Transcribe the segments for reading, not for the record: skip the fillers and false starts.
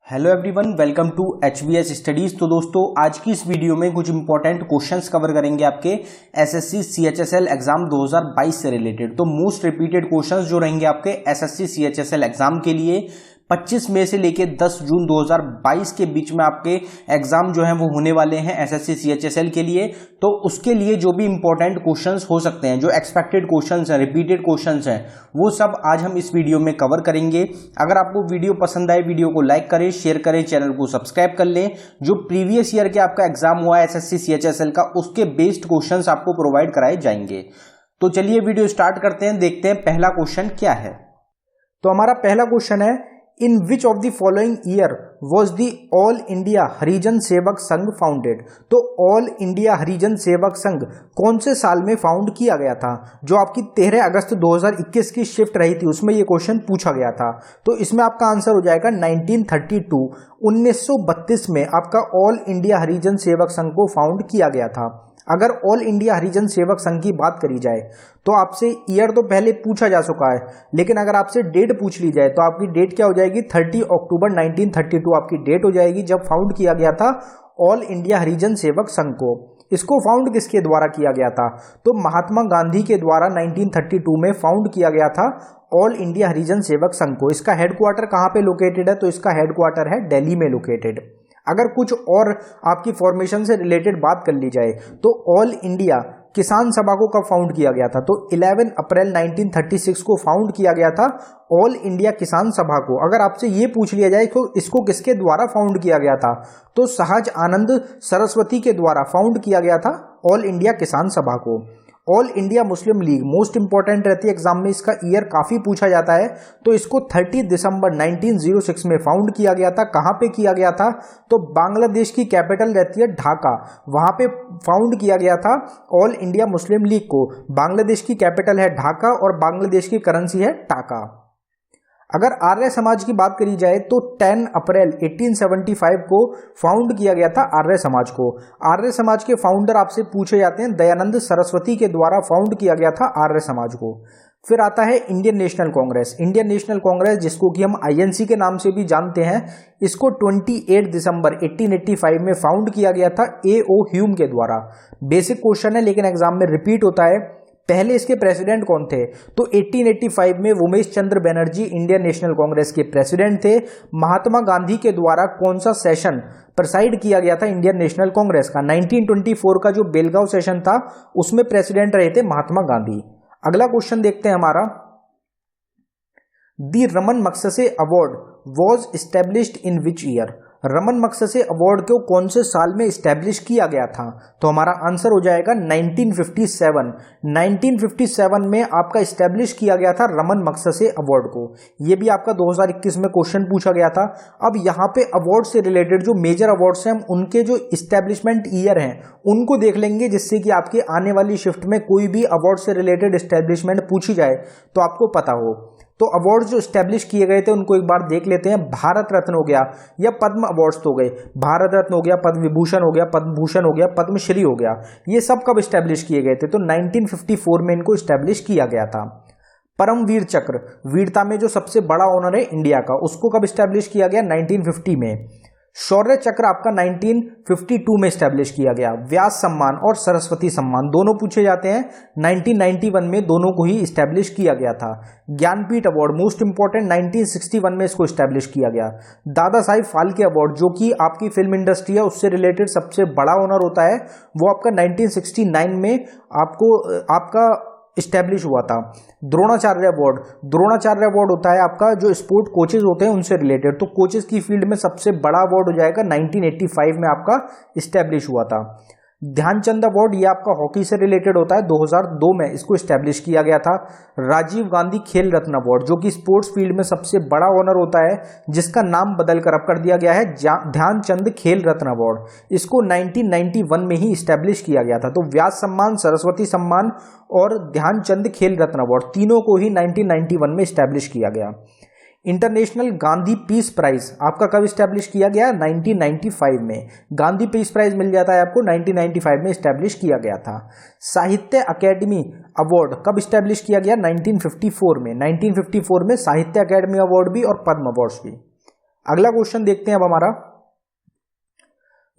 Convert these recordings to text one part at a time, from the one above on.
Hello everyone, welcome to HVS studies. तो दोस्तों, आज की इस वीडियो में कुछ इंपॉर्टेंट क्वेश्चंस कवर करेंगे आपके एसएससी CHSL एग्जाम 2022 से रिलेटेड। तो मोस्ट रिपीटेड क्वेश्चंस जो रहेंगे आपके एसएससी CHSL एग्जाम के लिए 25 मई से लेके 10 जून 2022 के बीच में आपके एग्जाम जो हैं वो होने वाले हैं एसएससी CHSL के लिए। तो उसके लिए जो भी इंपॉर्टेंट क्वेश्चंस हो सकते हैं, जो एक्सपेक्टेड क्वेश्चंस हैं, रिपीटेड क्वेश्चंस हैं, वो सब आज हम इस वीडियो में कवर करेंगे। अगर आपको वीडियो पसंद आए, वीडियो को लाइक करें, शेयर करें, चैनल को सब्सक्राइब कर लें। जो प्रीवियस ईयर के आपका एग्जाम हुआ है एसएससी CHSL का, उसके बेस्ड क्वेश्चंस आपको प्रोवाइड कराए जाएंगे। तो चलिए वीडियो स्टार्ट करते हैं, देखते हैं पहला क्वेश्चन क्या है। तो हमारा पहला क्वेश्चन है, in which of the following year was the All India Harijan Sevak Sangh founded. तो ऑल इंडिया हरिजन सेवक संघ कौन से साल में फाउंड किया गया था? जो आपकी 13 अगस्त 2021 की शिफ्ट रही थी उसमें ये क्वेश्चन पूछा गया था। तो इसमें आपका आंसर हो जाएगा 1932। 1932 में आपका ऑल इंडिया हरिजन सेवक संघ को फाउंड किया गया था। अगर ऑल इंडिया हरिजन सेवक संघ की बात करी जाए तो आपसे ईयर तो पहले पूछा जा चुका है, लेकिन अगर आपसे डेट पूछ ली जाए तो आपकी डेट क्या हो जाएगी? 30 अक्टूबर 1932 आपकी डेट हो जाएगी जब फाउंड किया गया था ऑल इंडिया हरिजन सेवक संघ को। इसको फाउंड किसके द्वारा किया गया था? तो महात्मा गांधी के द्वारा 1932 में फाउंड किया गया था ऑल इंडिया हरिजन सेवक संघ को। इसका हेडक्वार्टर कहाँ पे लोकेटेड है? तो इसका हेडक्वार्टर है दिल्ली में लोकेटेड। अगर कुछ और आपकी फॉर्मेशन से रिलेटेड बात कर ली जाए तो ऑल इंडिया किसान सभा को कब फाउंड किया गया था? तो 11 अप्रैल 1936 को फाउंड किया गया था ऑल इंडिया किसान सभा को। अगर आपसे ये पूछ लिया जाए तो इसको किसके द्वारा फाउंड किया गया था? तो सहज आनंद सरस्वती के द्वारा फाउंड किया गया था ऑल इंडिया किसान सभा को। All India Muslim league most important रहती है एग्जाम में, इसका ईयर काफी पूछा जाता है। तो इसको 30 दिसंबर 1906 में फाउंड किया गया था। कहां पे किया गया था? तो बांग्लादेश की कैपिटल रहती है ढाका, वहां पे फाउंड किया गया था ऑल इंडिया मुस्लिम लीग को। बांग्लादेश की कैपिटल है ढाका और बांग्लादेश की करेंसी है टाका। अगर आर्य समाज की बात करी जाए तो 10 अप्रैल 1875 को फाउंड किया गया था आर्य समाज को। आर्य समाज के फाउंडर आपसे पूछे जाते हैं, दयानंद सरस्वती के द्वारा फाउंड किया गया था आर्य समाज को। फिर आता है Indian national Congress. Indian national Congress, जिसको कि हम INC के नाम से भी जानते हैं, इसको 28 दिसंबर 1885 में फाउंड किया गया था A.O. ह्यूम के द्वारा। बेसिक क्वेश्चन है लेकिन एग्जाम में रिपीट होता है। पहले इसके प्रेसिडेंट कौन थे? तो 1885 में उमेश चंद्र बनर्जी इंडियन नेशनल कांग्रेस के प्रेसिडेंट थे। महात्मा गांधी के द्वारा कौन सा सेशन प्रेसाइड किया गया था इंडियन नेशनल कांग्रेस का? 1924 का जो बेलगांव सेशन था उसमें प्रेसिडेंट रहे थे महात्मा गांधी। अगला क्वेश्चन देखते हैं हमारा, the Raman Magsaysay Award was established in which year. Raman Magsaysay Award को कौन से साल में एस्टेब्लिश किया गया था? तो हमारा आंसर हो जाएगा 1957। 1957 में आपका एस्टेब्लिश किया गया था रमन मगसेसे अवार्ड को। ये भी आपका 2021 में क्वेश्चन पूछा गया था। अब यहाँ पे अवार्ड से रिलेटेड जो मेजर अवार्ड्स हैं, हम उनके जो एस्टेब्लिशमेंट ईयर हैं उनको देख लेंगे, जिससे कि आपके आने वाली शिफ्ट में कोई भी अवार्ड से रिलेटेड एस्टेब्लिशमेंट पूछी जाए तो आपको पता हो। तो अवार्ड्स जो एस्टेब्लिश किए गए थे उनको एक बार देख लेते हैं। भारत रत्न हो गया या पद्म अवार्ड्स तो हो गए, भारत रत्न हो गया, पद्म विभूषण हो गया, पद्म भूषण हो गया, पद्मश्री हो गया, ये सब कब एस्टेब्लिश किए गए थे? तो 1954 में इनको एस्टेब्लिश किया गया था। परमवीर चक्र, वीरता में जो सबसे बड़ा ऑनर है इंडिया का, उसको कब एस्टेब्लिश किया गया? 1950 में। शौर्य चक्र आपका 1952 में एस्टेब्लिश किया गया। व्यास सम्मान और सरस्वती सम्मान दोनों पूछे जाते हैं, 1991 में दोनों को ही एस्टेब्लिश किया गया था। ज्ञानपीठ अवार्ड मोस्ट इंपॉर्टेंट, 1961 में इसको एस्टेब्लिश किया गया। दादा साहिब फाल्के अवार्ड, जो कि आपकी फिल्म इंडस्ट्री है उससे रिलेटेड सबसे बड़ा ऑनर होता है, वो आपका 1969 में आपका इस्टेब्लिश हुआ था। द्रोणाचार्य अवार्ड, द्रोणाचार्य अवार्ड होता है आपका जो स्पोर्ट कोचेज होते हैं उनसे रिलेटेड, तो कोचेज की फील्ड में सबसे बड़ा अवार्ड हो जाएगा, 1985 में आपका इस्टेब्लिश हुआ था। ध्यानचंद अवार्ड, ये आपका हॉकी से रिलेटेड होता है, 2002 में इसको एस्टेब्लिश किया गया था। राजीव गांधी खेल रत्न अवार्ड, जो कि स्पोर्ट्स फील्ड में सबसे बड़ा ऑनर होता है, जिसका नाम बदलकर अब कर दिया गया है ध्यानचंद खेल रत्न अवार्ड, इसको 1991 में ही एस्टेब्लिश किया गया था। तो व्यास सम्मान, सरस्वती सम्मान और ध्यानचंद खेल रत्न अवार्ड तीनों को ही 1991 में एस्टेब्लिश किया गया। इंटरनेशनल गांधी पीस प्राइज आपका कब इस्टेब्लिश किया गया? 1995 में। गांधी पीस प्राइज मिल जाता है आपको, 1995 में इस्टेब्लिश किया गया था। साहित्य अकेडमी अवार्ड कब इस्टेब्लिश किया गया? 1954 में। 1954 में साहित्य अकेडमी अवार्ड भी और पद्म अवार्ड्स भी। अगला क्वेश्चन देखते हैं अब हमारा,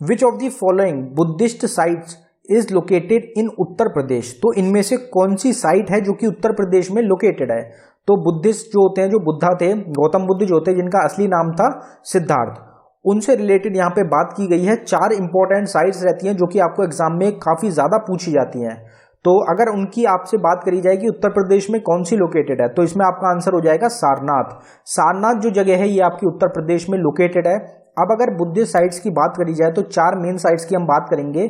which of the following Buddhist sites is located in Uttar Pradesh. तो इनमें से कौन सी साइट है जो कि उत्तर प्रदेश में लोकेटेड है। तो बुद्धिस्ट जो होते हैं, जो बुद्धा थे, गौतम बुद्ध जो होते हैं, जिनका असली नाम था सिद्धार्थ, उनसे रिलेटेड यहाँ पे बात की गई है। 4 इंपॉर्टेंट साइट्स रहती हैं जो कि आपको एग्जाम में काफी ज्यादा पूछी जाती हैं। तो अगर उनकी आपसे बात करी जाए कि उत्तर प्रदेश में कौन सी लोकेटेड है, तो इसमें आपका आंसर हो जाएगा सारनाथ। सारनाथ जो जगह है ये आपकी उत्तर प्रदेश में लोकेटेड है। अब अगर बुद्धिस्ट साइट्स की बात करी जाए तो 4 मेन साइट्स की हम बात करेंगे।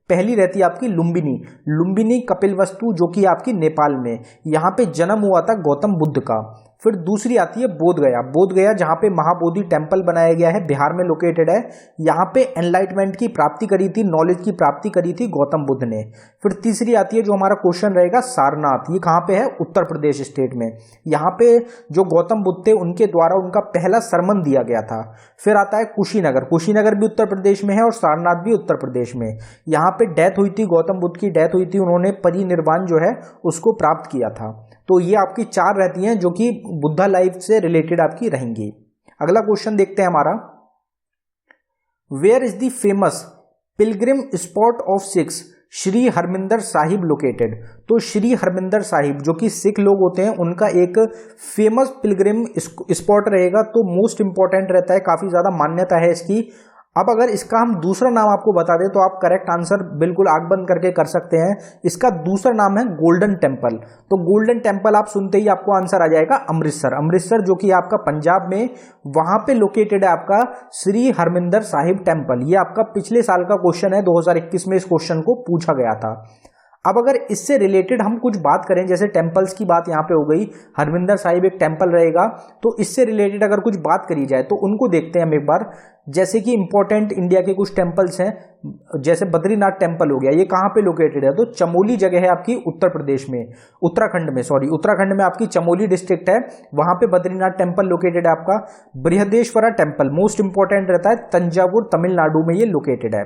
पहली रहती है आपकी लुम्बिनी। लुम्बिनी कपिलवस्तु जो कि आपकी नेपाल में, यहाँ पे जन्म हुआ था गौतम बुद्ध का। फिर दूसरी आती है बोधगया। बोधगया जहाँ पे महाबोधि टेम्पल बनाया गया है, बिहार में लोकेटेड है। यहाँ पे एनलाइटमेंट की प्राप्ति करी थी, नॉलेज की प्राप्ति करी थी गौतम बुद्ध ने। फिर तीसरी आती है जो हमारा क्वेश्चन रहेगा सारनाथ। ये कहाँ पे है, उत्तर प्रदेश स्टेट में। यहाँ पे जो गौतम बुद्ध थे उनके द्वारा उनका पहला सरमन दिया गया था। फिर आता है कुशीनगर। कुशीनगर भी उत्तर प्रदेश में है और सारनाथ भी उत्तर प्रदेश में। यहाँ पे डेथ हुई थी, गौतम बुद्ध की डेथ हुई थी, उन्होंने परिनिर्वाण जो है उसको प्राप्त किया था। तो ये आपकी 4 रहती हैं जो कि बुद्धा लाइफ से रिलेटेड आपकी रहेंगी। अगला क्वेश्चन देखते हैं हमारा, where is the famous pilgrim spot of Sikhs Shri Harmandir Sahib located. तो श्री हरमिंदर साहिब जो कि सिख लोग होते हैं उनका एक फेमस पिलग्रिम स्पॉट रहेगा। तो मोस्ट इंपॉर्टेंट रहता है, काफी ज्यादा मान्यता है इसकी। अब अगर इसका हम दूसरा नाम आपको बता दें तो आप करेक्ट आंसर बिल्कुल आंख बंद करके कर सकते हैं। इसका दूसरा नाम है गोल्डन टेम्पल। तो गोल्डन टेम्पल आप सुनते ही आपको आंसर आ जाएगा अमृतसर। अमृतसर जो कि आपका पंजाब में, वहां पे लोकेटेड है आपका श्री हरमिंदर साहिब टेम्पल। ये आपका पिछले साल का क्वेश्चन है, 2021 में इस क्वेश्चन को पूछा गया था। अब अगर इससे रिलेटेड हम कुछ बात करें, जैसे टेम्पल्स की बात यहाँ पे हो गई, हरमिंदर साहिब एक टेम्पल रहेगा, तो इससे रिलेटेड अगर कुछ बात करी जाए तो उनको देखते हैं हम एक बार। जैसे कि इंपॉर्टेंट इंडिया के कुछ टेम्पल्स हैं, जैसे बद्रीनाथ टेम्पल हो गया, ये कहाँ पे लोकेटेड है, तो चमोली जगह है आपकी उत्तर प्रदेश में, उत्तराखंड में आपकी चमोली डिस्ट्रिक्ट है, वहां पे बद्रीनाथ टेम्पल लोकेटेड है आपका। बृहदेश्वरा टेम्पल मोस्ट इंपॉर्टेंट रहता है, तंजावुर तमिलनाडु में ये लोकेटेड है।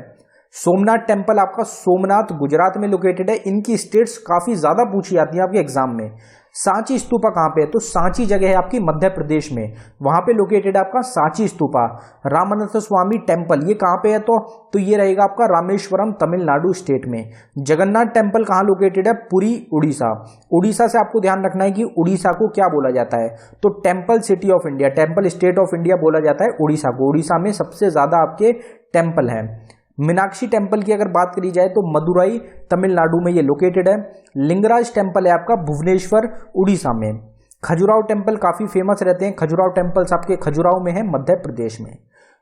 सोमनाथ टेम्पल आपका सोमनाथ गुजरात में लोकेटेड है। इनकी स्टेट्स काफी ज्यादा पूछी जाती है आपके एग्जाम में। सांची स्तूपा कहाँ पे है, तो सांची जगह है आपकी मध्य प्रदेश में, वहां पे लोकेटेड है आपका सांची स्तूपा। रामानंद स्वामी टेम्पल ये कहाँ पे है, तो ये रहेगा आपका रामेश्वरम तमिलनाडु स्टेट में। जगन्नाथ टेम्पल कहाँ लोकेटेड है, पुरी उड़ीसा। उड़ीसा से आपको ध्यान रखना है कि उड़ीसा को क्या बोला जाता है, तो temple city of India, temple state of India बोला जाता है उड़ीसा को। उड़ीसा में सबसे ज्यादा आपके टेम्पल हैं। मीनाक्षी टेम्पल की अगर बात करी जाए तो मदुरई तमिलनाडु में ये लोकेटेड है। लिंगराज टेम्पल है आपका भुवनेश्वर उड़ीसा में। खजुराहो टेम्पल काफी फेमस रहते हैं, खजुराहो टेम्पल्स आपके खजुराहो में है मध्य प्रदेश में।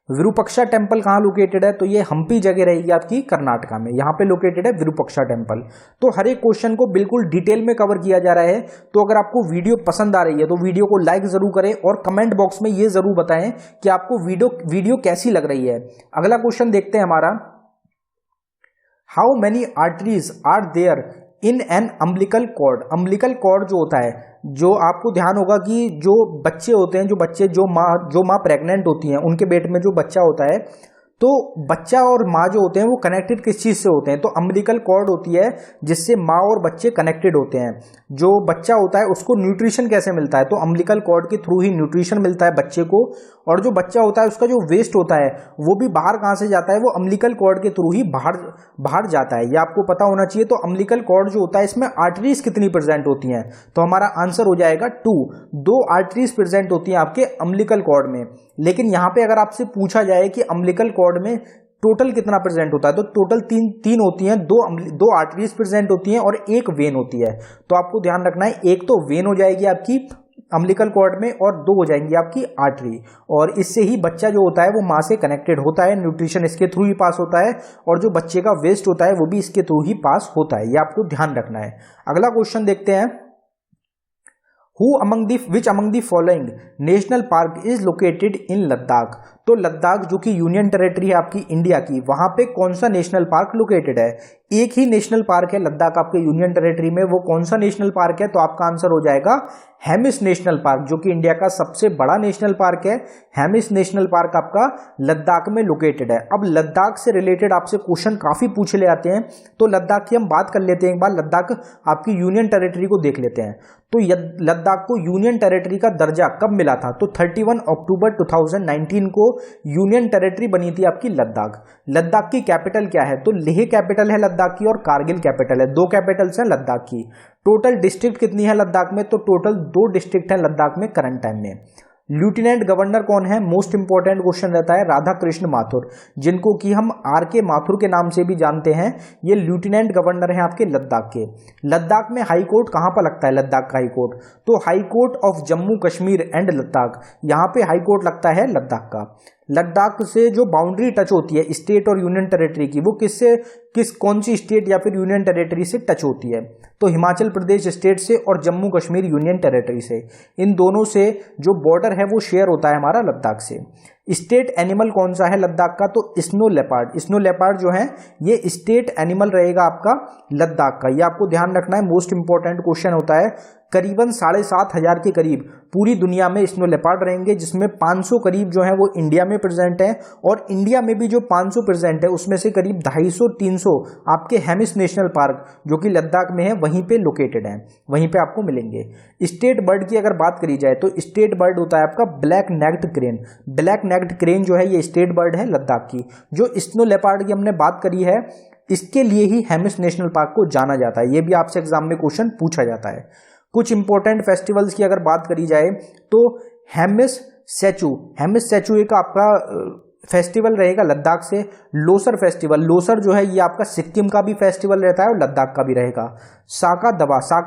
विरूपक्षा टेम्पल कहाँ लोकेटेड है, तो ये हम्पी जगह रहेगी आपकी कर्नाटका में, यहाँ पे लोकेटेड है विरूपक्षा टेम्पल। तो हर एक क्वेश्चन को बिल्कुल डिटेल में कवर किया जा रहा है। तो अगर आपको वीडियो पसंद आ रही है तो वीडियो को लाइक जरूर करें और कमेंट बॉक्स में ये जरूर बताएं कि आपको वीडियो कैसी लग रही है। अगला क्वेश्चन देखते हैं हमारा, how many arteries are there in an umbilical cord. Umbilical cord जो होता है, जो आपको ध्यान होगा कि जो बच्चे होते हैं, जो माँ प्रेग्नेंट होती हैं, उनके पेट में जो बच्चा होता है, तो बच्चा और माँ जो होते हैं वो कनेक्टेड किस चीज से होते हैं, तो अम्बिलिकल कॉर्ड होती है जिससे माँ और बच्चे कनेक्टेड होते हैं। जो बच्चा होता है उसको न्यूट्रिशन कैसे मिलता है, तो अम्बिलिकल कॉर्ड के थ्रू ही न्यूट्रिशन मिलता है बच्चे को। और जो बच्चा होता है उसका जो वेस्ट होता है वो भी बाहर कहाँ से जाता है, वो अम्बिलिकल कॉर्ड के थ्रू ही बाहर जाता है। ये आपको पता होना चाहिए। तो अम्बिलिकल कॉर्ड जो होता है इसमें आर्टरीज कितनी प्रेजेंट होती हैं, तो हमारा आंसर हो जाएगा 2 आर्टरीज प्रेजेंट होती हैं आपके अम्बिलिकल कॉर्ड में। लेकिन यहाँ पे अगर आपसे पूछा जाए कि अम्बिलिकल कॉर्ड में टोटल कितना प्रेजेंट होता है, तो टोटल तीन होती हैं, दो आर्टरीज प्रेजेंट होती हैं और एक वेन होती है। तो आपको ध्यान रखना है, एक तो वेन हो जाएगी आपकी अम्बिलिकल कॉर्ड में और 2 हो जाएंगी आपकी आर्टरी। और इससे ही बच्चा जो होता है वो माँ से कनेक्टेड होता है, न्यूट्रिशन इसके थ्रू ही पास होता है, और जो बच्चे का वेस्ट होता है वो भी इसके थ्रू ही पास होता है। ये आपको ध्यान रखना है। अगला क्वेश्चन देखते हैं, which among the following national park is located इन लद्दाख। तो लद्दाख जो कि यूनियन टेरिटरी है आपकी इंडिया की, वहां पे कौन सा नेशनल पार्क लोकेटेड है? एक ही नेशनल पार्क है लद्दाख आपके यूनियन टेरिटरी में, वो कौन सा नेशनल पार्क है? तो आपका आंसर हो जाएगा हेमिस नेशनल पार्क, जो कि इंडिया का सबसे बड़ा नेशनल पार्क है। हेमिस नेशनल पार्क आपका लद्दाख में लोकेटेड है। अब लद्दाख से रिलेटेड आपसे क्वेश्चन काफी पूछ ले आते हैं, तो लद्दाख की हम बात कर लेते हैं एक बार। लद्दाख आपकी यूनियन टेरिटरी को देख लेते हैं। तो लद्दाख को यूनियन टेरिटरी का दर्जा कब मिला था? तो 31 अक्टूबर 2019 को यूनियन टेरिटरी बनी थी आपकी लद्दाख। लद्दाख की कैपिटल क्या है? तो लेह कैपिटल है लद्दाख की और कारगिल कैपिटल है। 2 कैपिटल्स हैं लद्दाख की। टोटल डिस्ट्रिक्ट कितनी है लद्दाख में? तो टोटल 2 डिस्ट्रिक्ट है लद्दाख में करंट टाइम में। लेफ्टिनेंट गवर्नर कौन है? मोस्ट इंपॉर्टेंट क्वेश्चन रहता है। राधा कृष्ण माथुर, जिनको कि हम RK माथुर के नाम से भी जानते हैं, ये लेफ्टिनेंट गवर्नर हैं आपके लद्दाख के। लद्दाख में हाई कोर्ट कहां पर लगता है? लद्दाख का हाई कोर्ट तो high court of Jammu Kashmir and Ladakh, यहां पे हाई कोर्ट लगता है लद्दाख का। लद्दाख से जो बाउंड्री टच होती है स्टेट और यूनियन टेरिटरी की, वो कौन सी स्टेट या फिर यूनियन टेरिटरी से टच होती है? तो हिमाचल प्रदेश स्टेट से और जम्मू कश्मीर यूनियन टेरिटरी से। इन दोनों से जो बॉर्डर है वो शेयर होता है हमारा लद्दाख से। स्टेट एनिमल कौन सा है लद्दाख का? तो स्नो लेपर्ड। स्नो लेपर्ड जो है ये स्टेट एनिमल रहेगा आपका लद्दाख का। ये आपको ध्यान रखना है, मोस्ट इंपॉर्टेंट क्वेश्चन होता है। करीबन 7,500 के करीब पूरी दुनिया में स्नो लेपर्ड रहेंगे, जिसमें 500 करीब जो है वो इंडिया में प्रेजेंट है, और इंडिया में भी जो 500 प्रेजेंट है उसमें से करीब 250-300 आपके हेमिस नेशनल पार्क जो कि लद्दाख में है वहीं पे लोकेटेड है, वहीं पे आपको मिलेंगे। स्टेट बर्ड की अगर बात करी जाए तो स्टेट बर्ड होता है आपका black necked crane. Black necked crane जो है ये स्टेट बर्ड है लद्दाख की। जो स्नो लेपर्ड की हमने बात करी है, इसके लिए ही हेमिस नेशनल पार्क को जाना जाता है। ये भी आपसे एग्जाम में क्वेश्चन पूछा जाता है। कुछ इंपॉर्टेंट फेस्टिवल्स की अगर बात करी जाए तो हेमिस सेचू एक आपका फेस्टिवल रहेगा लद्दाख से। लोसर फेस्टिवल, लोसर जो है ये आपका सिक्किम का भी फेस्टिवल रहता है और लद्दाख का भी रहेगा। साका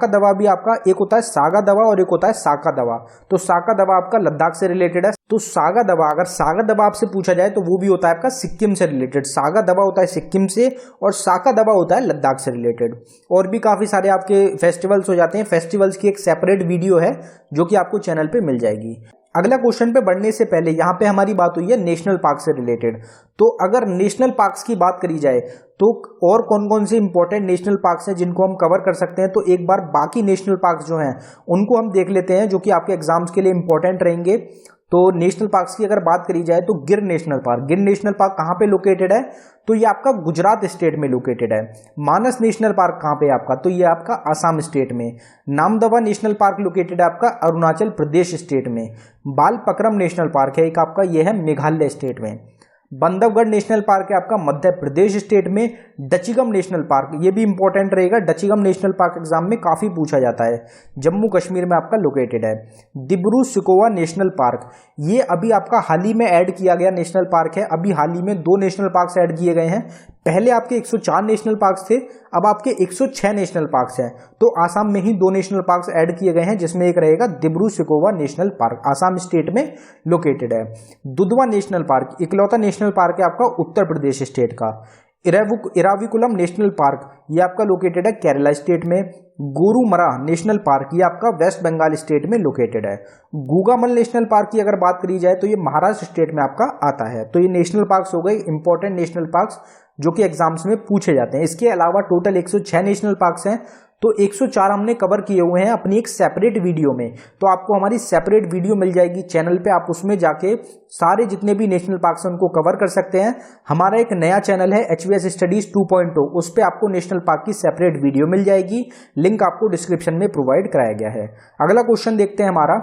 दवा भी आपका, एक होता है सागा दवा और एक होता है साका दवा। तो साका दवा आपका लद्दाख से रिलेटेड है। तो सागा दवा, अगर सागा दवा आपसे पूछा जाए तो वो भी होता है आपका सिक्किम से रिलेटेड। सागा दवा होता है सिक्किम से और साका दवा होता है लद्दाख से रिलेटेड। और भी काफी सारे आपके फेस्टिवल्स हो जाते हैं। फेस्टिवल्स की एक सेपरेट वीडियो है जो कि आपको चैनल पे मिल जाएगी। अगला क्वेश्चन पे बढ़ने से पहले यहाँ पे हमारी बात हुई है नेशनल पार्क से रिलेटेड। तो अगर नेशनल पार्क्स की बात करी जाए तो और कौन कौन से इंपॉर्टेंट नेशनल पार्क्स हैं जिनको हम कवर कर सकते हैं, तो एक बार बाकी नेशनल पार्क्स जो हैं उनको हम देख लेते हैं, जो कि आपके एग्जाम्स के लिए इंपॉर्टेंट रहेंगे। तो नेशनल पार्क्स की अगर बात करी जाए तो गिर नेशनल पार्क कहाँ पे लोकेटेड है? तो ये आपका गुजरात स्टेट में लोकेटेड है। मानस नेशनल पार्क कहाँ पे है आपका? तो ये आपका असम स्टेट में। नामदफा नेशनल पार्क लोकेटेड है आपका अरुणाचल प्रदेश स्टेट में। बालपक्रम नेशनल पार्क है एक आपका, ये है मेघालय स्टेट में। बंधवगढ़ नेशनल पार्क है आपका मध्य प्रदेश स्टेट में। डचिगम नेशनल पार्क, ये भी इंपॉर्टेंट रहेगा, डचिगम नेशनल पार्क एग्जाम में काफी पूछा जाता है, जम्मू कश्मीर में आपका लोकेटेड है। डिब्रू सिकोवा नेशनल पार्क, ये अभी आपका हाल ही में ऐड किया गया नेशनल पार्क है। अभी हाल ही में 2 नेशनल पार्क्स ऐड किए गए हैं। पहले आपके 104 नेशनल पार्क्स थे, अब आपके 106 नेशनल पार्क्स हैं। तो आसाम में ही 2 नेशनल पार्क्स ऐड किए गए हैं, जिसमें एक रहेगा Dibru Sikoa national park, Assam state में लोकेटेड है। दुधवा नेशनल पार्क इकलौता नेशनल पार्क है आपका उत्तर प्रदेश स्टेट का। इराविकुलम नेशनल पार्क ये आपका लोकेटेड है केरला स्टेट में। गोरुमरा नेशनल पार्क ये आपका वेस्ट बंगाल स्टेट में लोकेटेड है। गूगामल नेशनल पार्क की अगर बात करी जाए तो ये महाराष्ट्र स्टेट में आपका आता है। तो ये नेशनल पार्क्स हो गए इंपॉर्टेंट नेशनल पार्क्स जो कि एग्जाम्स में पूछे जाते हैं। इसके अलावा टोटल 106 नेशनल पार्क्स हैं, तो 104 हमने कवर किए हुए हैं अपनी एक सेपरेट वीडियो में। तो आपको हमारी सेपरेट वीडियो मिल जाएगी चैनल पे, आप उसमें जाके सारे जितने भी नेशनल पार्क्स हैं उनको कवर कर सकते हैं। हमारा एक नया चैनल है HVS स्टडीज 2.0, उस पर आपको नेशनल पार्क की सेपरेट वीडियो मिल जाएगी, लिंक आपको डिस्क्रिप्शन में प्रोवाइड कराया गया है। अगला क्वेश्चन देखते हैं हमारा।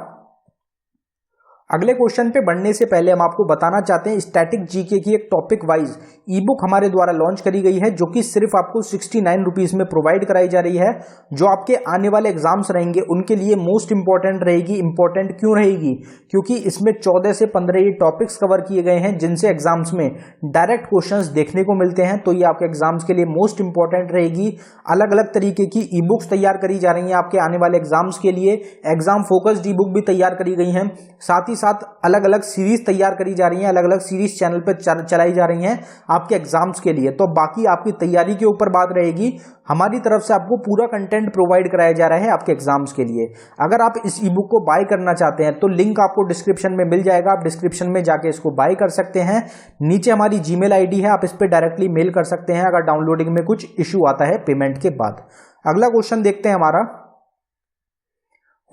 अगले क्वेश्चन पे बढ़ने से पहले हम आपको बताना चाहते हैं स्टैटिक जीके की एक टॉपिक वाइज ई बुक हमारे द्वारा लॉन्च करी गई है, जो कि सिर्फ आपको 69 रुपीज में प्रोवाइड कराई जा रही है, जो आपके आने वाले एग्जाम्स रहेंगे उनके लिए मोस्ट इंपॉर्टेंट रहेगी। इंपॉर्टेंट क्यों रहेगी? क्योंकि इसमें 14 से 15 ये टॉपिक्स कवर किए गए हैं जिनसे एग्जाम्स में डायरेक्ट क्वेश्चंस देखने को मिलते हैं। तो ये आपके एग्जाम्स के लिए मोस्ट इंपॉर्टेंट रहेगी। अलग अलग तरीके की ई बुक्स तैयार करी जा रही हैं आपके आने वाले एग्जाम्स के लिए। एग्जाम फोकस्ड ई बुक भी तैयार करी गई हैं। साथ ही साथ अलग अलग सीरीज तैयार करी जा रही हैं, अलग अलग सीरीज चैनल पे चलाई जा रही हैं आपके एग्जाम्स के लिए। तो बाकी आपकी तैयारी के ऊपर बात रहेगी, हमारी तरफ से आपको पूरा कंटेंट प्रोवाइड कराया जा रहा है आपके एग्जाम्स के लिए। अगर आप इस ई बुक को बाय करना चाहते हैं तो लिंक आपको डिस्क्रिप्शन में मिल जाएगा, आप डिस्क्रिप्शन में जाके इसको बाय कर सकते हैं। नीचे हमारी जीमेल आईडी है, आप इस पर डायरेक्टली मेल कर सकते हैं अगर डाउनलोडिंग में कुछ इश्यू आता है पेमेंट के बाद। अगला क्वेश्चन देखते हैं हमारा,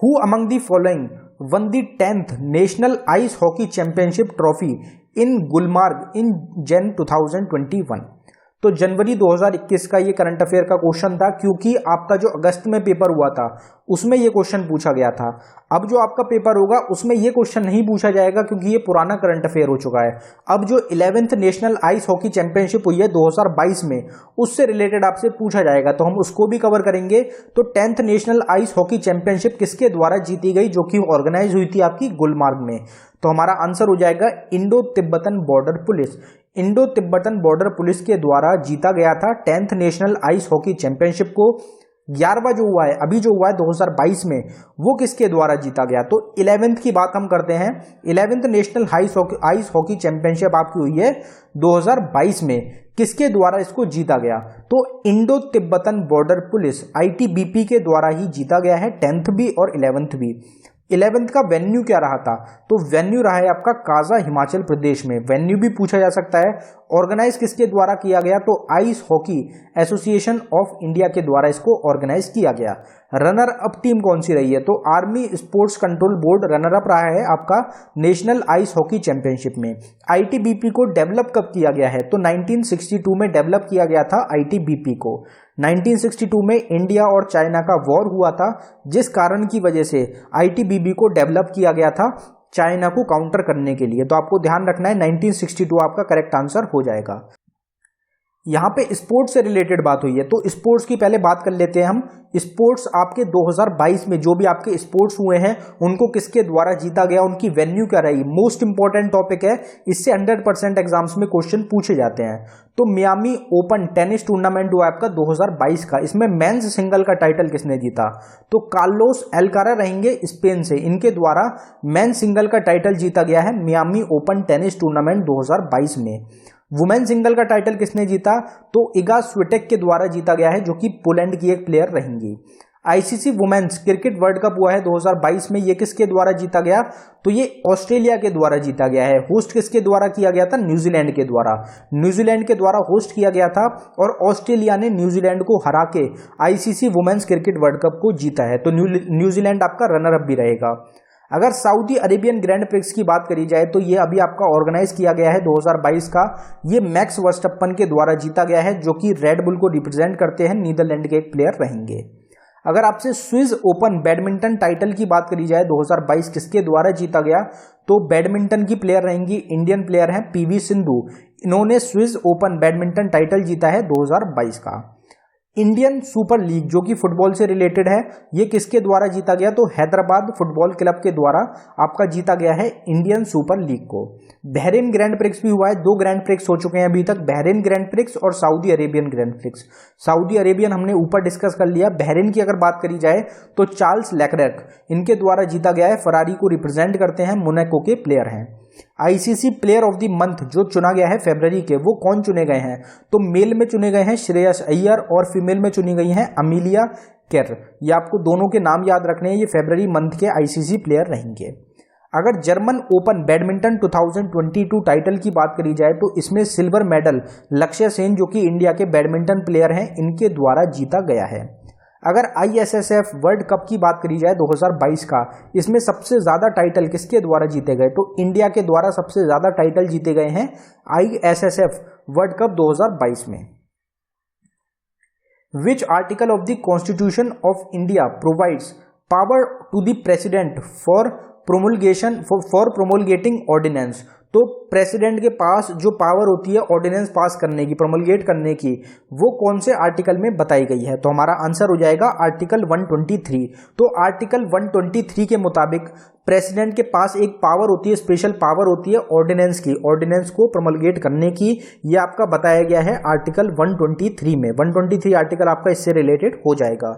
who among the following won the 10th national ice hockey championship trophy in Gulmarg in Jan 2021। तो जनवरी 2021 का ये करंट अफेयर का क्वेश्चन था, क्योंकि आपका जो अगस्त में पेपर हुआ था उसमें ये क्वेश्चन पूछा गया था। अब जो आपका पेपर होगा उसमें ये क्वेश्चन नहीं पूछा जाएगा, क्योंकि ये पुराना करंट अफेयर हो चुका है। अब जो 11th national ice hockey championship हुई है 2022 में, उससे रिलेटेड आपसे पूछा जाएगा, तो हम उसको भी कवर करेंगे। तो 10th national ice hockey championship किसके द्वारा जीती गई, जो कि ऑर्गेनाइज हुई थी आपकी गुलमार्ग में। तो हमारा आंसर हो जाएगा Indo Tibetan border police. Indo Tibetan border police के द्वारा जीता गया था 10th national ice hockey championship को। 11वां जो हुआ है, अभी जो हुआ है 2022 में, वो किसके द्वारा जीता गया। तो 11th की बात हम करते हैं। 11th national ice hockey championship आपकी हुई है 2022 में, किसके द्वारा इसको जीता गया। तो Indo Tibetan border police ITBP के द्वारा ही जीता गया है, 10th भी और 11th भी। 11th का वेन्यू क्या रहा था, तो वेन्यू रहा है आपका काजा हिमाचल प्रदेश में। वेन्यू भी पूछा जा सकता है। ऑर्गेनाइज किसके द्वारा किया गया, तो ice hockey association of India के द्वारा इसको ऑर्गेनाइज किया गया। रनर अप टीम कौन सी रही है, तो army sports control board runner up रहा है आपका नेशनल आइस हॉकी चैंपियनशिप में। ITBP को डेवलप कब किया गया है, तो 1962 में डेवलप किया गया था ITBP को। 1962 में इंडिया और चाइना का वॉर हुआ था, जिस कारण की वजह से ITBP को डेवलप किया गया था चाइना को काउंटर करने के लिए। तो आपको ध्यान रखना है 1962 आपका करेक्ट आंसर हो जाएगा। यहाँ पे स्पोर्ट्स से रिलेटेड बात हुई है, तो स्पोर्ट्स की पहले बात कर लेते हैं हम। स्पोर्ट्स आपके 2022 में जो भी आपके स्पोर्ट्स हुए हैं उनको किसके द्वारा जीता गया, उनकी वेन्यू क्या रही। मोस्ट इंपॉर्टेंट टॉपिक है, इससे 100% एग्जाम्स में क्वेश्चन पूछे जाते हैं। तो मियामी ओपन टेनिस टूर्नामेंट हुआ आपका 2022 का, इसमें मेंस सिंगल का टाइटल किसने जीता, तो कार्लोस एल्कारा रहेंगे स्पेन से, इनके द्वारा मेंस सिंगल का टाइटल जीता गया है मियामी ओपन टेनिस टूर्नामेंट 2022 में। वुमेन सिंगल का टाइटल किसने जीता, तो इगा स्विटेक के द्वारा जीता गया है, जो कि पोलैंड की एक प्लेयर रहेंगी। ICC women's cricket world cup हुआ है 2022 में, ये किसके द्वारा जीता गया, तो ये ऑस्ट्रेलिया के द्वारा जीता गया है। होस्ट किसके द्वारा किया गया था, न्यूजीलैंड के द्वारा। न्यूजीलैंड के द्वारा होस्ट किया गया था और ऑस्ट्रेलिया ने न्यूजीलैंड को हरा के ICC women's cricket world cup को जीता है। तो न्यूजीलैंड आपका रनर अप भी रहेगा। अगर सऊदी अरेबियन ग्रैंड प्रिक्स की बात करी जाए तो ये अभी आपका ऑर्गेनाइज किया गया है 2022 का, ये मैक्स वर्स्टप्पन के द्वारा जीता गया है, जो कि रेड बुल को रिप्रेजेंट करते हैं, नीदरलैंड के एक प्लेयर रहेंगे। अगर आपसे स्विस ओपन बैडमिंटन टाइटल की बात करी जाए 2022 किसके द्वारा जीता गया, तो बैडमिंटन की प्लेयर रहेंगी, इंडियन प्लेयर हैं PV सिंधु, इन्होंने स्विस ओपन बैडमिंटन टाइटल जीता है 2022 का। इंडियन सुपर लीग जो कि फुटबॉल से रिलेटेड है, ये किसके द्वारा जीता गया, तो हैदराबाद फुटबॉल क्लब के द्वारा आपका जीता गया है इंडियन सुपर लीग को। बहरीन ग्रैंड प्रिक्स भी हुआ है, 2 ग्रैंड प्रिक्स हो चुके हैं अभी तक, बहरीन ग्रैंड प्रिक्स और Saudi Arabian grand prix. Saudi Arabian हमने ऊपर डिस्कस कर लिया। बहरीन की अगर बात करी जाए तो चार्ल्स लेक्रेक इनके द्वारा जीता गया है, फरारी को रिप्रेजेंट करते हैं, मोनाको के प्लेयर हैं। ICC player of the month जो चुना गया है फरवरी के, वो कौन चुने गए हैं, तो मेल में चुने गए हैं श्रेयस अय्यर और फीमेल में चुनी गई हैं अमीलिया केर। ये आपको दोनों के नाम याद रखने हैं, ये फरवरी मंथ के ICC प्लेयर रहेंगे। अगर जर्मन ओपन बैडमिंटन 2022 टाइटल की बात करी जाए तो इसमें सिल्वर मेडल लक्ष्य सेन जो कि इंडिया के बैडमिंटन प्लेयर हैं, इनके द्वारा जीता गया है। अगर ISSF वर्ल्ड कप की बात करी जाए 2022 का, इसमें सबसे ज़्यादा टाइटल किसके द्वारा जीते गए, तो इंडिया के द्वारा सबसे ज़्यादा टाइटल जीते गए हैं ISSF वर्ल्ड कप 2022 में। Which article of the constitution of India provides power to the president for promulgating ordinance, तो प्रेसिडेंट के पास जो पावर होती है ऑर्डिनेंस पास करने की, प्रोमोलगेट करने की, वो कौन से आर्टिकल में बताई गई है, तो हमारा आंसर हो जाएगा आर्टिकल 123। तो आर्टिकल 123 के मुताबिक प्रेसिडेंट के पास एक पावर होती है, स्पेशल पावर होती है ऑर्डिनेंस की, ऑर्डिनेंस को प्रोमोलगेट करने की, ये आपका बताया गया है आर्टिकल 123 में। 123 आर्टिकल आपका इससे रिलेटेड हो जाएगा।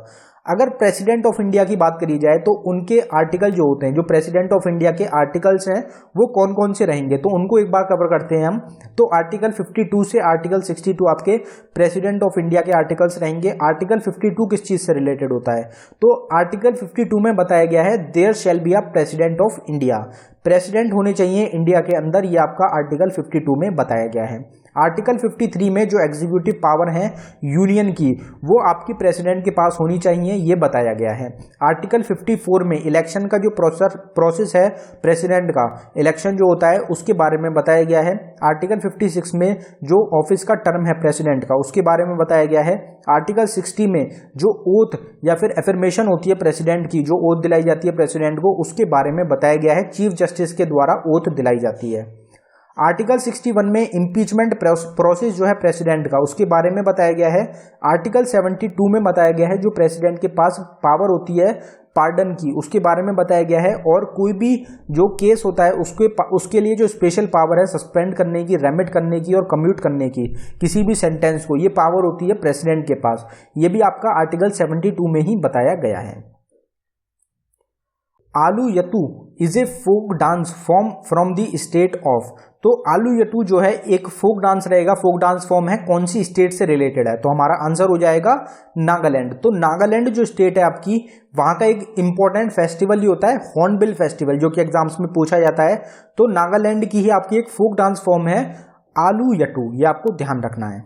अगर प्रेसिडेंट ऑफ इंडिया की बात करी जाए तो उनके आर्टिकल जो होते हैं, जो प्रेसिडेंट ऑफ इंडिया के आर्टिकल्स हैं वो कौन कौन से रहेंगे, तो उनको एक बार कवर करते हैं हम। तो आर्टिकल 52 से आर्टिकल 62 आपके प्रेसिडेंट ऑफ इंडिया के आर्टिकल्स रहेंगे। आर्टिकल 52 किस चीज से रिलेटेड होता है, तो आर्टिकल 52 में बताया गया है there shall be a president of India, president होने चाहिए इंडिया के अंदर, ये आपका आर्टिकल 52 में बताया गया है। आर्टिकल 53 में जो एग्जीक्यूटिव पावर है यूनियन की वो आपकी प्रेसिडेंट के पास होनी चाहिए, ये बताया गया है। आर्टिकल 54 में इलेक्शन का जो प्रोसेस है प्रेसिडेंट का, इलेक्शन जो होता है उसके बारे में बताया गया है। आर्टिकल 56 में जो ऑफिस का टर्म है प्रेसिडेंट का उसके बारे में बताया गया है। आर्टिकल 60 में जो ओथ या फिर एफर्मेशन होती है प्रेसिडेंट की, जो ओथ दिलाई जाती है प्रेसिडेंट को, उसके बारे में बताया गया है, चीफ जस्टिस के द्वारा ओथ दिलाई जाती है। आर्टिकल 61 में इम्पीचमेंट प्रोसेस जो है प्रेसिडेंट का उसके बारे में बताया गया है। आर्टिकल 72 में बताया गया है जो प्रेसिडेंट के पास पावर होती है पार्डन की, उसके बारे में बताया गया है। और कोई भी जो केस होता है उसके लिए जो स्पेशल पावर है सस्पेंड करने की, रेमिट करने की और कम्यूट करने की किसी भी सेंटेंस को, ये पावर होती है प्रेसिडेंट के पास, ये भी आपका आर्टिकल 72 में ही बताया गया है। आलू यतू is a folk dance form from the state of, तो आलू यतू जो है एक फोक डांस रहेगा, फोक डांस फॉर्म है, कौन सी स्टेट से रिलेटेड है, तो हमारा आंसर हो जाएगा नागालैंड। तो नागालैंड जो स्टेट है आपकी, वहां का एक इंपॉर्टेंट फेस्टिवल ही होता है हॉर्नबिल फेस्टिवल, जो कि एग्जाम्स में पूछा जाता है। तो नागालैंड की ही आपकी एक फोक डांस फॉर्म है आलू यतू, ये आपको ध्यान रखना है।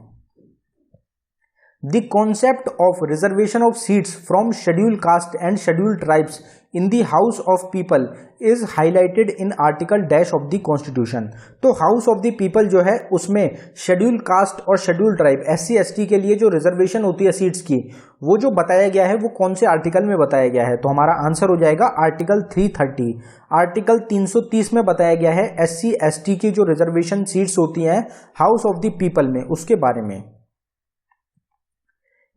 The concept of reservation of seats from scheduled caste and scheduled tribes in the House of People is highlighted in Article Dash of the Constitution। तो House of the People जो है उसमें scheduled caste और scheduled tribe SC/ST के लिए जो reservation होती है सीट्स की, वो जो बताया गया है वो कौन से आर्टिकल में बताया गया है, तो हमारा आंसर हो जाएगा आर्टिकल 330। आर्टिकल 330 में बताया गया है SC/ST की जो रिजर्वेशन सीट्स होती हैं हाउस ऑफ द पीपल में, उसके बारे में।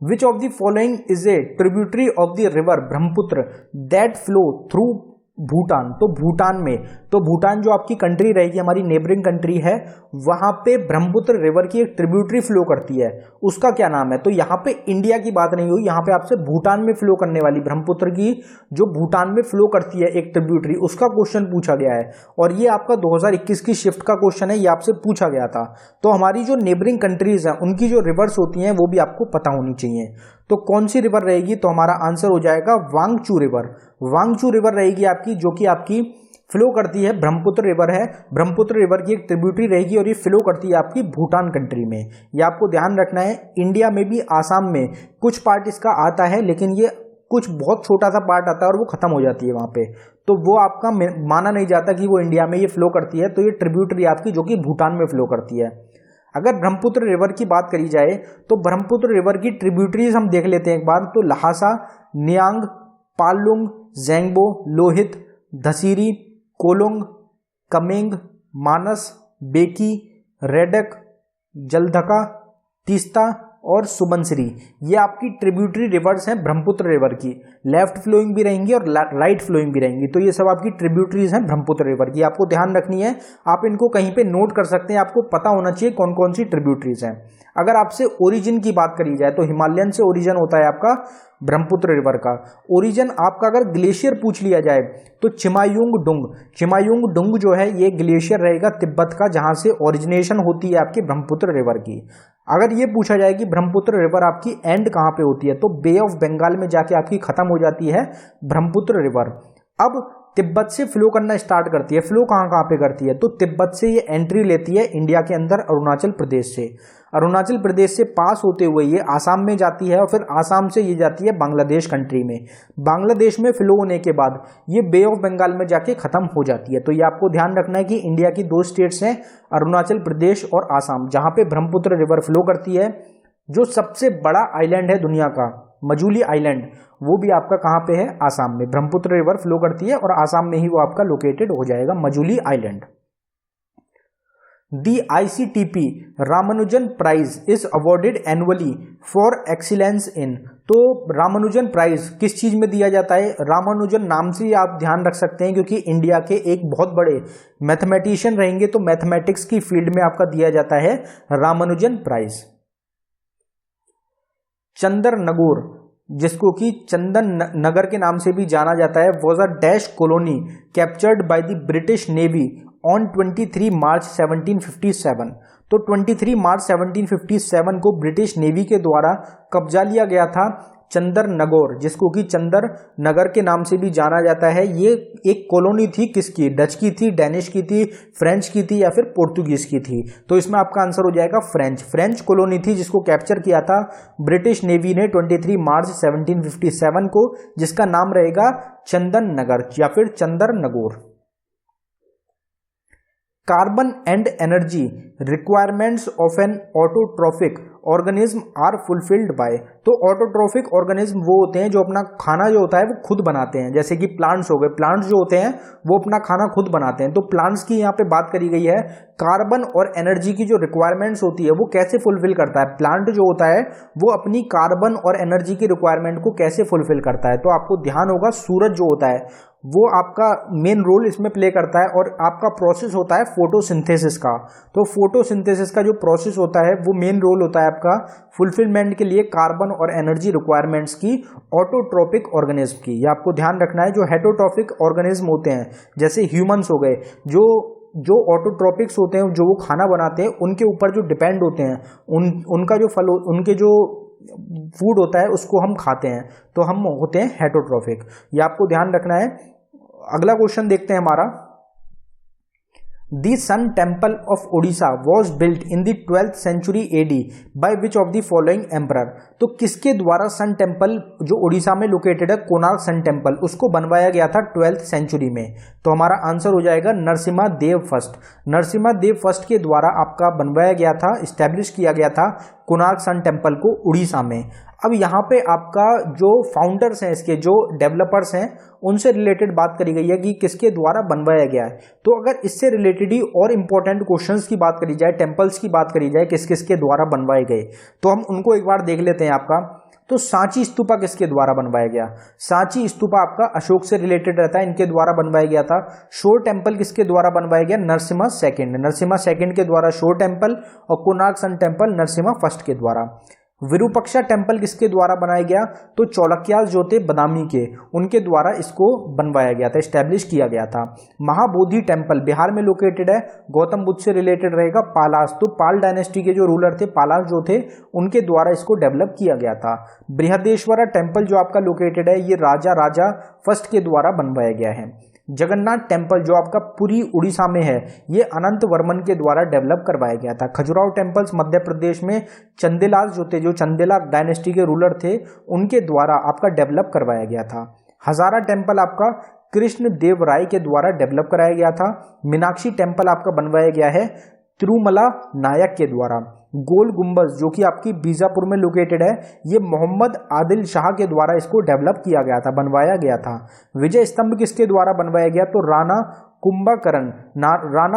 Which of the following is a tributary of the river Brahmaputra that flow through Bhutan, तो भूटान में, तो भूटान जो आपकी कंट्री रहेगी, हमारी नेबरिंग कंट्री है, वहां पे ब्रह्मपुत्र रिवर की एक ट्रिब्यूटरी फ्लो करती है, उसका क्या नाम है, तो यहाँ पे इंडिया की बात नहीं हुई, यहाँ पे आपसे भूटान में फ्लो करने वाली ब्रह्मपुत्र की जो भूटान में फ्लो करती है एक ट्रिब्यूटरी, उसका क्वेश्चन पूछा गया है। और ये आपका 2021 की शिफ्ट का क्वेश्चन है, ये आपसे पूछा गया था। तो हमारी जो नेबरिंग कंट्रीज हैं उनकी जो रिवर्स होती हैं वो भी आपको पता होनी चाहिए। तो कौन सी रिवर रहेगी, तो हमारा आंसर हो जाएगा वांगचू रिवर। वांगचू रिवर रहेगी आपकी, जो कि आपकी फ्लो करती है, ब्रह्मपुत्र रिवर है, ब्रह्मपुत्र रिवर की एक ट्रिब्यूटरी रहेगी और ये फ्लो करती है आपकी भूटान कंट्री में। ये आपको ध्यान रखना है। इंडिया में भी आसाम में कुछ पार्ट इसका आता है, लेकिन ये कुछ बहुत छोटा सा पार्ट आता है और वो खत्म हो जाती है वहां पे, तो वो आपका माना नहीं जाता कि वो इंडिया में ये फ्लो करती है। तो ये ट्रिब्यूटरी आपकी जो कि भूटान में फ्लो करती है। अगर ब्रह्मपुत्र रिवर की बात करी जाए तो ब्रह्मपुत्र रिवर की ट्रिब्यूटरीज हम देख लेते हैं एक बार, तो लहासा, नियांग, पालुंग, ज़ेंगबो, लोहित, धसीरी, कोलुंग, कमेंग, मानस, बेकी, रेडक, जलधका, तीस्ता और सुबनसिरी, ये आपकी ट्रिब्यूटरी रिवर्स हैं ब्रह्मपुत्र रिवर की। लेफ्ट फ्लोइंग भी रहेंगी और राइट फ्लोइंग भी रहेंगी, तो ये सब आपकी ट्रिब्यूटरीज हैं ब्रह्मपुत्र रिवर की, आपको ध्यान रखनी है। आप इनको कहीं पे नोट कर सकते हैं, आपको पता होना चाहिए कौन कौन सी ट्रिब्यूटरीज हैं। अगर आपसे ओरिजिन की बात करी जाए तो हिमालयन से ओरिजिन होता है आपका ब्रह्मपुत्र रिवर का। ओरिजिन आपका अगर ग्लेशियर पूछ लिया जाए तो चिमायुंग डुंग, चिमायुंग डुंग जो है ये ग्लेशियर रहेगा तिब्बत का, जहां से ओरिजिनेशन होती है आपकी ब्रह्मपुत्र रिवर की। अगर ये पूछा जाए कि ब्रह्मपुत्र रिवर आपकी एंड कहाँ पे होती है, तो बे ऑफ बंगाल में जाके आपकी खत्म हो जाती है ब्रह्मपुत्र रिवर। अब तिब्बत से फ्लो करना स्टार्ट करती है। फ्लो कहाँ कहाँ पे करती है, तो तिब्बत से ये एंट्री लेती है इंडिया के अंदर अरुणाचल प्रदेश से। अरुणाचल प्रदेश से पास होते हुए ये आसाम में जाती है और फिर आसाम से ये जाती है बांग्लादेश कंट्री में। बांग्लादेश में फ्लो होने के बाद ये बे ऑफ बंगाल में जाके खत्म हो जाती है। तो ये आपको ध्यान रखना है कि इंडिया की दो स्टेट्स हैं, अरुणाचल प्रदेश और आसाम, जहाँ पे ब्रह्मपुत्र रिवर फ्लो करती है। जो सबसे बड़ा आइलैंड है दुनिया का, मजूली आइलैंड, वो भी आपका कहाँ पे है, आसाम में। ब्रह्मपुत्र रिवर फ्लो करती है और आसाम में ही वो आपका लोकेटेड हो जाएगा, Majuli island. The ICTP Ramanujan prize is awarded annually for excellence in, तो रामानुजन प्राइज किस चीज में दिया जाता है, रामानुजन नाम से आप ध्यान रख सकते हैं क्योंकि इंडिया के एक बहुत बड़े मैथमेटिशियन रहेंगे, तो मैथमेटिक्स की फील्ड में आपका दिया जाता है रामानुजन प्राइज। चंद्र नगोर जिसको कि चंदन नगर के नाम से भी जाना जाता है, was a dash colony captured by the British navy on 23 मार्च 1757। तो 23 मार्च 1757 को ब्रिटिश नेवी के द्वारा कब्जा लिया गया था चंदर नगौर, जिसको कि चंदर नगर के नाम से भी जाना जाता है। ये एक कॉलोनी थी, किसकी? डच की थी, डेनिश की थी, फ्रेंच की थी या फिर पोर्तुगीज की थी? तो इसमें आपका आंसर हो जाएगा फ्रेंच कॉलोनी थी, जिसको कैप्चर किया था ब्रिटिश नेवी ने 23 मार्च 1757 को, जिसका नाम रहेगा चंदन नगर या फिर Chandar Nagaur. Carbon and energy requirements of an autotrophic organism are fulfilled by. तो ऑटोट्रॉफिक ऑर्गेनिज्म वो होते हैं जो अपना खाना जो होता है वो खुद बनाते हैं, जैसे कि प्लांट्स हो गए। प्लांट्स जो होते हैं वो अपना खाना खुद बनाते हैं। तो प्लांट्स की यहाँ पे बात करी गई है। कार्बन और एनर्जी की जो रिक्वायरमेंट्स होती है वो कैसे फुलफिल करता है? प्लांट जो होता है वो अपनी कार्बन और एनर्जी की रिक्वायरमेंट को कैसे फुलफिल करता है? तो आपको ध्यान होगा, सूरज जो होता है वो आपका मेन रोल इसमें प्ले करता है, और आपका प्रोसेस होता है फोटोसिंथेसिस का। तो फोटोसिंथेसिस का जो प्रोसेस होता है वो मेन रोल होता है आपका फुलफिलमेंट के लिए कार्बन और एनर्जी रिक्वायरमेंट्स की ऑटोट्रोपिक ऑर्गेनिज्म की। ये आपको ध्यान रखना है। जो हेटरोट्रोपिक ऑर्गेनिज्म होते हैं, जैसे ह्यूमंस हो गए, जो ऑटोट्रोपिक्स होते हैं, जो वो खाना बनाते हैं, उनके ऊपर जो डिपेंड होते हैं, उनका जो फल, उनके जो फूड होता है उसको हम खाते हैं, तो हम होते हैं हेटरोट्रोपिक। ये आपको ध्यान रखना है। अगला क्वेश्चन देखते हैं हमारा। The Sun Temple of Odisha was built in the 12th century AD by which of the following emperor? तो किसके द्वारा सन टेम्पल जो उड़ीसा में लोकेटेड है, कोणार्क सन टेम्पल, उसको बनवाया गया था 12th सेंचुरी में? तो हमारा आंसर हो जाएगा नरसिम्हा देव फर्स्ट। नरसिम्हा देव फर्स्ट के द्वारा आपका बनवाया गया था, इस्टेब्लिश किया गया था कोणार्क सन टेम्पल को उड़ीसा में। अब यहाँ पे आपका जो फाउंडर्स हैं, इसके जो डेवलपर्स हैं, उनसे रिलेटेड बात करी गई है कि किसके द्वारा बनवाया गया है। तो अगर इससे रिलेटेड ही और इंपॉर्टेंट क्वेश्चंस की बात करी जाए, टेम्पल्स की बात करी जाए किस किस के द्वारा बनवाए गए, तो हम उनको एक बार देख लेते हैं आपका। तो सांची स्तूपा किसके द्वारा बनवाया गया? सांची स्तूपा आपका अशोक से रिलेटेड रहता है, इनके द्वारा बनवाया गया था। शोर टेम्पल किसके द्वारा बनवाया गया? नरसिम्हा सेकंड के द्वारा शोर टेम्पल, और Konark sun temple Narasimha first के द्वारा। विरूपक्षा टेम्पल किसके द्वारा बनाया गया? तो चौलक्यास जो थे बदामी के, उनके द्वारा इसको बनवाया गया था, एस्टेब्लिश किया गया था। महाबोधि टेम्पल बिहार में लोकेटेड है, गौतम बुद्ध से रिलेटेड रहेगा। पालास, तो पाल डायनेस्टी के जो रूलर थे, पालास जो थे, उनके द्वारा इसको डेवलप किया गया था। बृहदेश्वरा टेम्पल जो आपका लोकेटेड है, ये राजा फर्स्ट के द्वारा बनवाया गया है। जगन्नाथ टेम्पल जो आपका पुरी उड़ीसा में है, ये अनंत वर्मन के द्वारा डेवलप करवाया गया था। खजुराहो टेम्पल्स मध्य प्रदेश में चंदेलाल जो थे, जो चंदेला डायनेस्टी के रूलर थे, उनके द्वारा आपका डेवलप करवाया गया था। हजारा टेम्पल आपका कृष्ण देव राय के द्वारा डेवलप कराया गया था। मीनाक्षी टेम्पल आपका बनवाया गया है तिरुमला नायक के द्वारा। गोल गुंबज जो कि आपकी बीजापुर में लोकेटेड है, ये मोहम्मद आदिल शाह के द्वारा इसको डेवलप किया गया था, बनवाया गया था। विजय स्तंभ किसके द्वारा बनवाया गया? तो राणा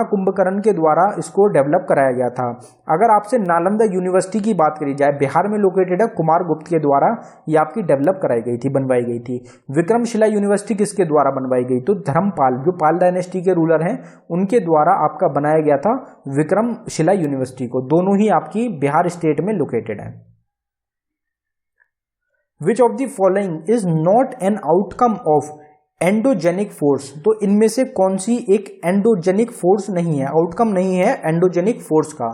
कुंभकर्ण के द्वारा इसको डेवलप कराया गया था। अगर आपसे नालंदा यूनिवर्सिटी की बात करी जाए, बिहार में लोकेटेड है, कुमार गुप्त के द्वारा ये आपकी डेवलप कराई गई थी, बनवाई गई थी। विक्रमशिला यूनिवर्सिटी किसके द्वारा बनवाई गई? तो धर्मपाल जो पाल डायनेस्टी के रूलर हैं, उनके द्वारा आपका बनाया गया था विक्रमशिला यूनिवर्सिटी को। दोनों ही आपकी बिहार स्टेट में लोकेटेड है। विच of the following is not an outcome of endogenic force? तो इनमें से कौन सी एक एंडोजेनिक फोर्स नहीं है, आउटकम नहीं है एंडोजेनिक फोर्स का?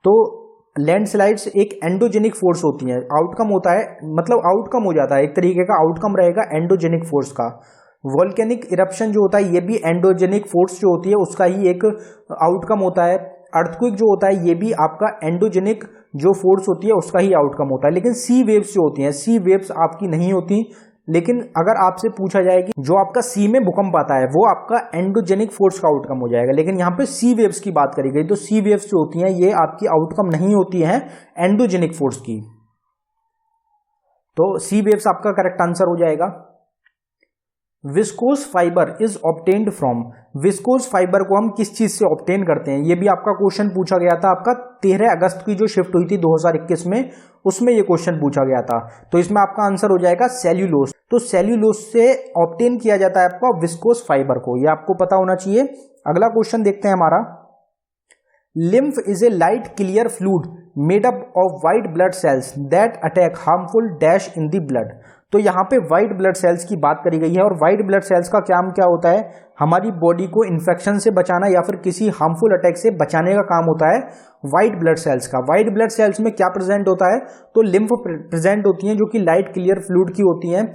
तो लैंडस्लाइड्स एक एंडोजेनिक फोर्स होती है, आउटकम होता है, मतलब आउटकम हो जाता है, एक तरीके का आउटकम रहेगा एंडोजेनिक फोर्स का। वोल्केनिक इरप्शन जो होता है, ये भी एंडोजेनिक फोर्स जो होती है उसका ही एक आउटकम होता है। अर्थक्वेक जो होता है, ये भी आपका एंडोजेनिक जो फोर्स होती है उसका ही आउटकम होता है। लेकिन सी वेव्स जो होती हैं, सी वेव्स आपकी नहीं होती। लेकिन अगर आपसे पूछा जाए कि जो आपका सी में भूकंप आता है, वो आपका एंडोजेनिक फोर्स का आउटकम हो जाएगा। लेकिन यहाँ पे सी वेव्स की बात करी गई, तो सी वेव्स जो होती हैं ये आपकी आउटकम नहीं होती हैं एंडोजेनिक फोर्स की। तो सी वेव्स आपका करेक्ट आंसर हो जाएगा। Viscose fibre is obtained from? Viscose fibre को हम किस चीज से ऑब्टेन करते हैं? ये भी आपका क्वेश्चन पूछा गया था। आपका 13 अगस्त की जो शिफ्ट हुई थी 2021 में, उसमें ये क्वेश्चन पूछा गया था। तो इसमें आपका आंसर हो जाएगा सेल्यूलोस। तो सेल्यूलोस से ऑब्टेन किया जाता है आपका विस्कोस फाइबर को, ये आपको पता होना चाहिए। अगला क्वेश्चन देखते हैं हमारा। Lymph is a light clear fluid made up of white blood cells that attack harmful dash in the blood. तो यहाँ पे व्हाइट ब्लड सेल्स की बात करी गई है और व्हाइट ब्लड सेल्स का काम क्या होता है, हमारी बॉडी को इन्फेक्शन से बचाना या फिर किसी हार्मफुल अटैक से बचाने का काम होता है व्हाइट ब्लड सेल्स का। व्हाइट ब्लड सेल्स में क्या प्रेजेंट होता है, तो लिम्फ प्रेजेंट होती हैं जो कि लाइट क्लियर फ्लूइड की होती हैं।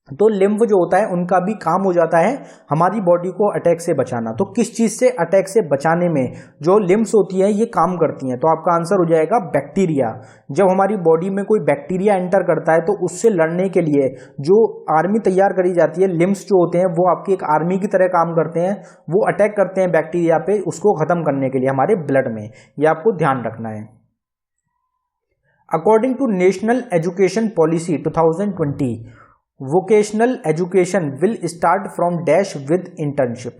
तो लिम्फ जो होता है उनका भी काम हो जाता है हमारी बॉडी को अटैक से बचाना। तो किस चीज से अटैक से बचाने में जो लिम्फ्स होती है ये काम करती हैं, तो आपका आंसर हो जाएगा बैक्टीरिया। जब हमारी बॉडी में कोई बैक्टीरिया एंटर करता है तो उससे लड़ने के लिए जो आर्मी तैयार करी जाती है, लिम्फ्स जो होते हैं वो आपकी एक आर्मी की तरह काम करते हैं, वो अटैक करते हैं बैक्टीरिया पे उसको खत्म करने के लिए हमारे ब्लड में। ये आपको ध्यान रखना है। According to national education policy 2020, vocational education will start from dash with internship.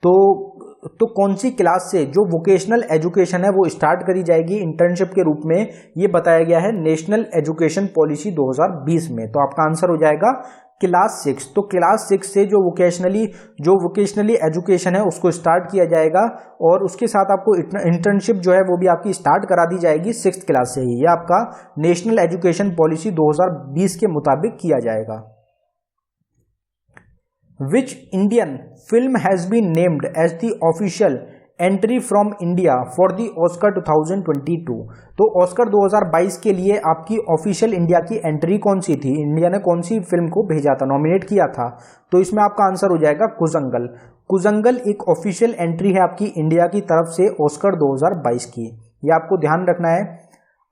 तो कौन सी क्लास से जो वोकेशनल एजुकेशन है वो स्टार्ट करी जाएगी इंटर्नशिप के रूप में, ये बताया गया है नेशनल एजुकेशन पॉलिसी 2020 में। तो आपका आंसर हो जाएगा क्लास 6। तो क्लास 6 से जो वोकेशनली एजुकेशन है उसको स्टार्ट किया जाएगा और उसके साथ आपको इंटर्नशिप जो है वो भी आपकी स्टार्ट करा दी जाएगी 6th क्लास से ही। यह आपका नेशनल एजुकेशन पॉलिसी 2020 के मुताबिक किया जाएगा। Which Indian film has been named as the official entry from India for the Oscar 2022? तो ऑस्कर 2022 के लिए आपकी ऑफिशियल इंडिया की एंट्री कौन सी थी, इंडिया ने कौन सी फिल्म को भेजा था, नॉमिनेट किया था? तो इसमें आपका आंसर हो जाएगा कुजंगल। कुजंगल एक ऑफिशियल एंट्री है आपकी इंडिया की तरफ से ऑस्कर 2022 की, ये आपको ध्यान रखना है।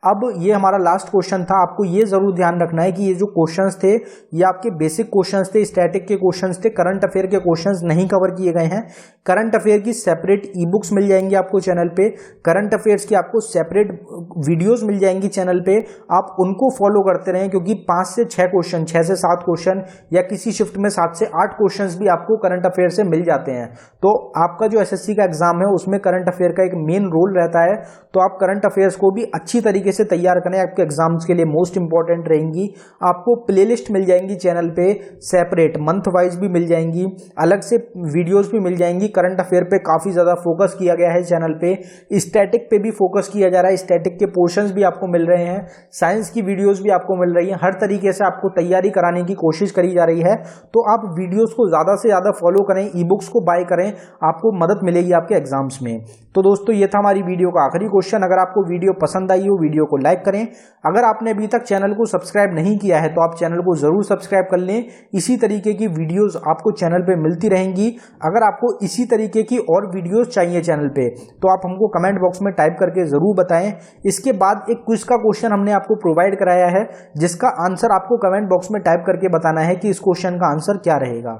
अब ये हमारा लास्ट क्वेश्चन था, आपको ये जरूर ध्यान रखना है कि ये जो क्वेश्चंस थे ये आपके बेसिक क्वेश्चंस थे, स्टैटिक के क्वेश्चंस थे, करंट अफेयर के क्वेश्चंस नहीं कवर किए गए हैं। करंट अफेयर की सेपरेट ई बुक्स मिल जाएंगी आपको चैनल पे, करंट अफेयर्स की आपको सेपरेट वीडियोस मिल जाएंगी चैनल पे, आप उनको फॉलो करते रहें क्योंकि 5 से 6 क्वेश्चन, 6 से 7 क्वेश्चन या किसी शिफ्ट में 7 से 8 क्वेश्चन भी आपको करंट अफेयर से मिल जाते हैं। तो आपका जो एसएससी का एग्जाम है उसमें करंट अफेयर का एक मेन रोल रहता है, तो आप करंट अफेयर्स को भी अच्छी तरीके से तैयार करें, आपके एग्जाम्स के लिए मोस्ट इंपॉर्टेंट रहेंगी। आपको प्लेलिस्ट मिल जाएंगी चैनल पे सेपरेट, मंथ वाइज भी मिल जाएंगी, अलग से वीडियोस भी मिल जाएंगी। करंट अफेयर पे काफी ज्यादा फोकस किया गया है चैनल पे, स्टैटिक पे भी फोकस किया जा रहा है, स्टैटिक के पोर्शंस भी आपको मिल रहे हैं, साइंस की वीडियोस भी आपको मिल रही है, हर तरीके से आपको तैयारी कराने की कोशिश करी जा रही है। तो आप वीडियोस को ज्यादा से ज्यादा फॉलो करें, ई बुक्स को बाय करें, आपको मदद मिलेगी आपके एग्जाम्स में। तो दोस्तों ये था हमारी वीडियो का आखिरी क्वेश्चन। अगर आपको वीडियो पसंद आई हो वीडियो को लाइक करें, अगर आपने अभी तक चैनल को सब्सक्राइब नहीं किया है तो आप चैनल को जरूर सब्सक्राइब कर लें, इसी तरीके की वीडियोस आपको चैनल पे मिलती रहेंगी। अगर आपको इसी तरीके की और वीडियोस चाहिए चैनल पे तो आप हमको कमेंट बॉक्स में टाइप करके जरूर बताएं। इसके बाद एक क्विज का क्वेश्चन हमने आपको प्रोवाइड कराया है जिसका आंसर आपको कमेंट बॉक्स में टाइप करके बताना है कि इस क्वेश्चन का आंसर क्या रहेगा।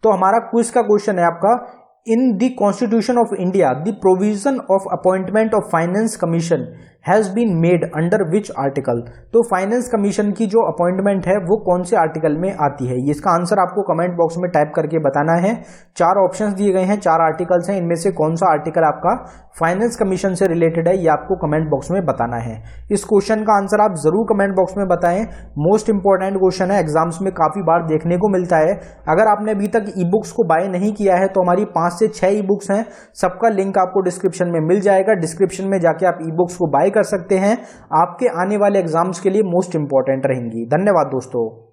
तो हमारा क्विज का क्वेश्चन है आपका, in the constitution of India the provision of appointment of finance commission has been made under which article. तो फाइनेंस कमीशन की जो अपॉइंटमेंट है वो कौन से आर्टिकल में आती है, इसका आंसर आपको कमेंट बॉक्स में टाइप करके बताना है। 4 ऑप्शंस दिए गए हैं, 4 आर्टिकल्स हैं, इनमें से कौन सा आर्टिकल आपका फाइनेंस कमीशन से रिलेटेड है ये आपको कमेंट बॉक्स में बताना है। इस क्वेश्चन का आंसर आप जरूर कमेंट बॉक्स में बताएं, मोस्ट इंपॉर्टेंट क्वेश्चन है, एग्जाम्स में काफी बार देखने को मिलता है। अगर आपने अभी तक ई बुक्स को बाय नहीं किया है तो हमारी 5 से 6 ई बुक्स हैं, सबका लिंक आपको डिस्क्रिप्शन में मिल जाएगा, डिस्क्रिप्शन में जाके आप ई बुक्स को बाय कर सकते हैं, आपके आने वाले एग्जाम्स के लिए मोस्ट इंपॉर्टेंट रहेंगी। धन्यवाद दोस्तों।